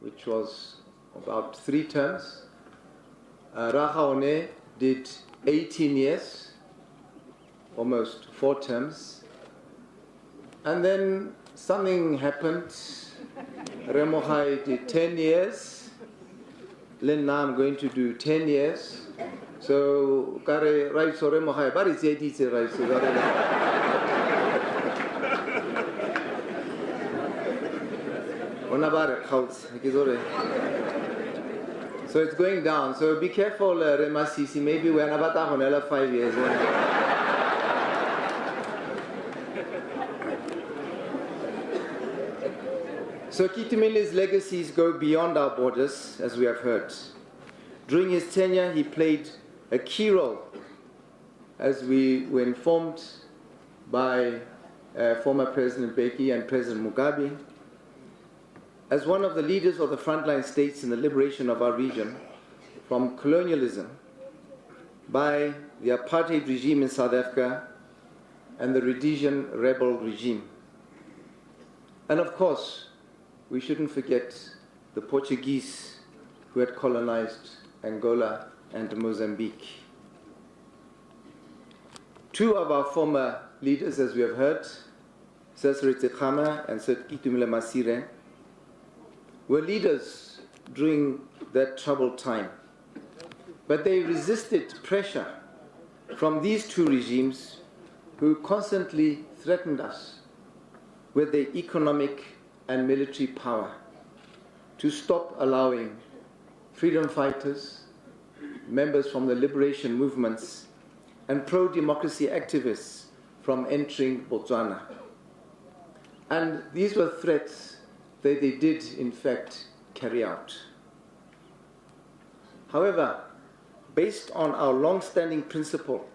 which was about 3 terms. Rakhaone did 18 years, almost 4 terms. And then something happened. Remohai did 10 years. Then now I'm going to do 10 years. So, kare right so Remohai, but it's 80 right so. So it's going down. So be careful, Remasisi. Maybe we're about 5 years. So Kitimile's legacies go beyond our borders, as we have heard. During his tenure, he played a key role, as we were informed by former President Beki and President Mugabe, as one of the leaders of the frontline states in the liberation of our region from colonialism by the apartheid regime in South Africa and the Rhodesian rebel regime. And of course, we shouldn't forget the Portuguese who had colonized Angola and Mozambique. 2 of our former leaders, as we have heard, Sir Khama and Sir QKJ Masire, were leaders during that troubled time. But they resisted pressure from these 2 regimes who constantly threatened us with their economic and military power to stop allowing freedom fighters, members from the liberation movements, and pro-democracy activists from entering Botswana. And these were threats that they did, in fact, carry out. However, based on our long-standing principle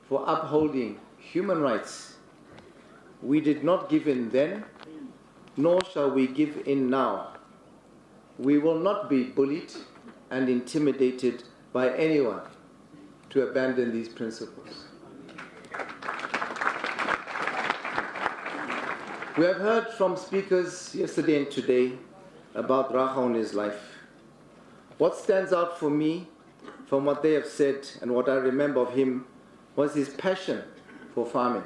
for upholding human rights, we did not give in then, nor shall we give in now. We will not be bullied and intimidated by anyone to abandon these principles. We have heard from speakers yesterday and today about Rakhaone's life. What stands out for me from what they have said and what I remember of him was his passion for farming,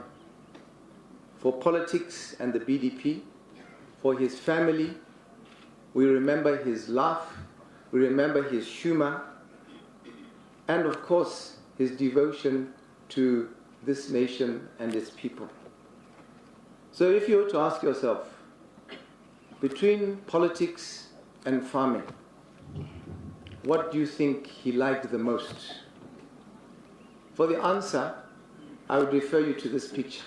for politics and the BDP, for his family. We remember his laugh, we remember his humor, and of course his devotion to this nation and its people. So if you were to ask yourself, between politics and farming, what do you think he liked the most? For the answer, I would refer you to this picture.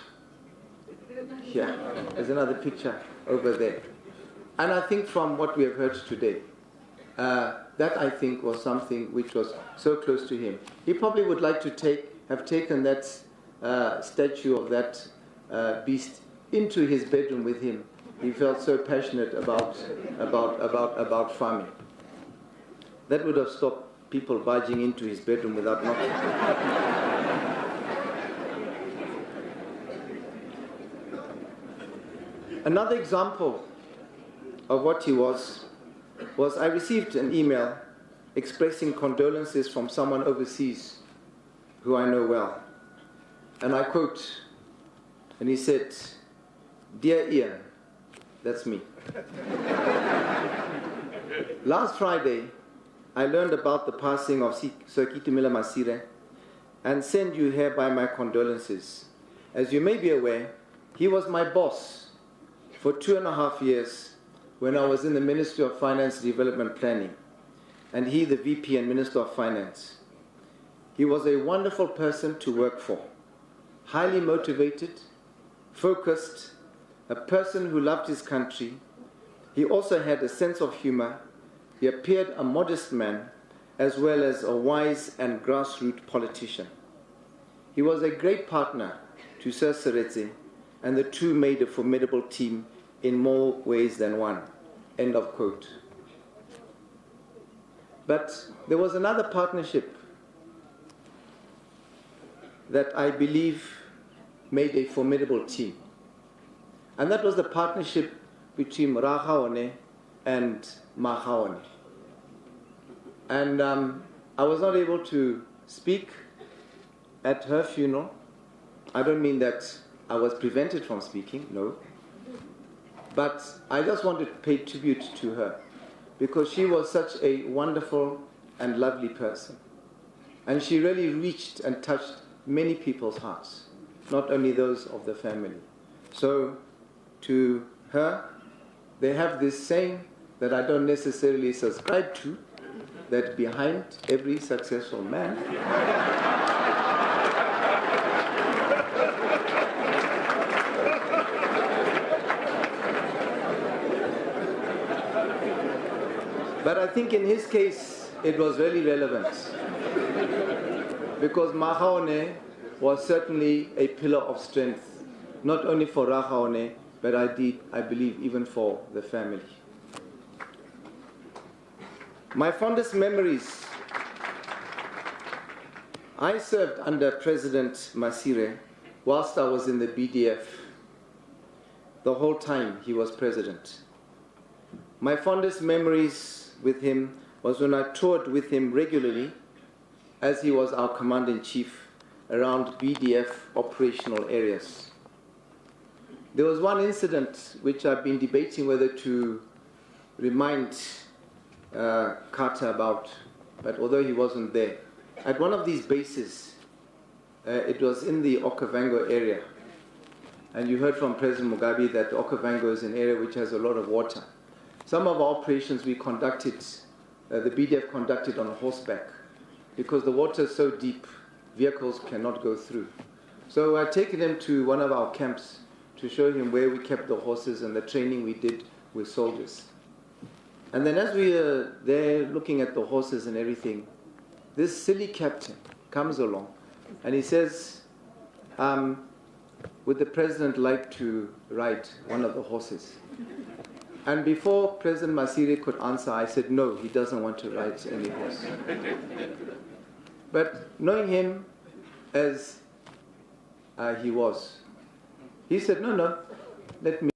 Here, there's another picture over there. And I think from what we have heard today, that I think was something which was so close to him. He probably would like to have taken that statue of that beast into his bedroom with him. He felt so passionate about farming. That would have stopped people barging into his bedroom without knocking. Another example of what he was I received an email expressing condolences from someone overseas who I know well. And I quote, and he said, "Dear Ian," that's me. "Last Friday, I learned about the passing of Sir QKJ Masire and send you hereby my condolences. As you may be aware, he was my boss for 2.5 years when I was in the Ministry of Finance and Development Planning, and he the VP and Minister of Finance. He was a wonderful person to work for, highly motivated, focused, a person who loved his country. He also had a sense of humor. He appeared a modest man, as well as a wise and grassroots politician. He was a great partner to Sir Seretse, and the two made a formidable team in more ways than one." End of quote. But there was another partnership that I believe made a formidable team. And that was the partnership between Rakhaone and Mahaone. And I was not able to speak at her funeral. I don't mean that I was prevented from speaking, no. But I just wanted to pay tribute to her because she was such a wonderful and lovely person. And she really reached and touched many people's hearts, not only those of the family. So to her, they have this saying that I don't necessarily subscribe to, that behind every successful man but I think in his case it was really relevant because Mahaone was certainly a pillar of strength, not only for Rahaone, but I believe even for the family. My fondest memories. I served under President Masire whilst I was in the BDF. The whole time he was president. My fondest memories with him was when I toured with him regularly as he was our Commander-in-Chief around BDF operational areas. There was one incident which I've been debating whether to remind Carter about, but although he wasn't there, at one of these bases, it was in the Okavango area, and you heard from President Mugabe that Okavango is an area which has a lot of water. Some of our operations we conducted, the BDF conducted on horseback, because the water is so deep, vehicles cannot go through. So I'd taken him to one of our camps to show him where we kept the horses and the training we did with soldiers. And then as we were there looking at the horses and everything, this silly captain comes along and he says, would the president like to ride one of the horses? And before President Masire could answer, I said, no, he doesn't want to ride any horse. But knowing him as he was, he said, no, let me.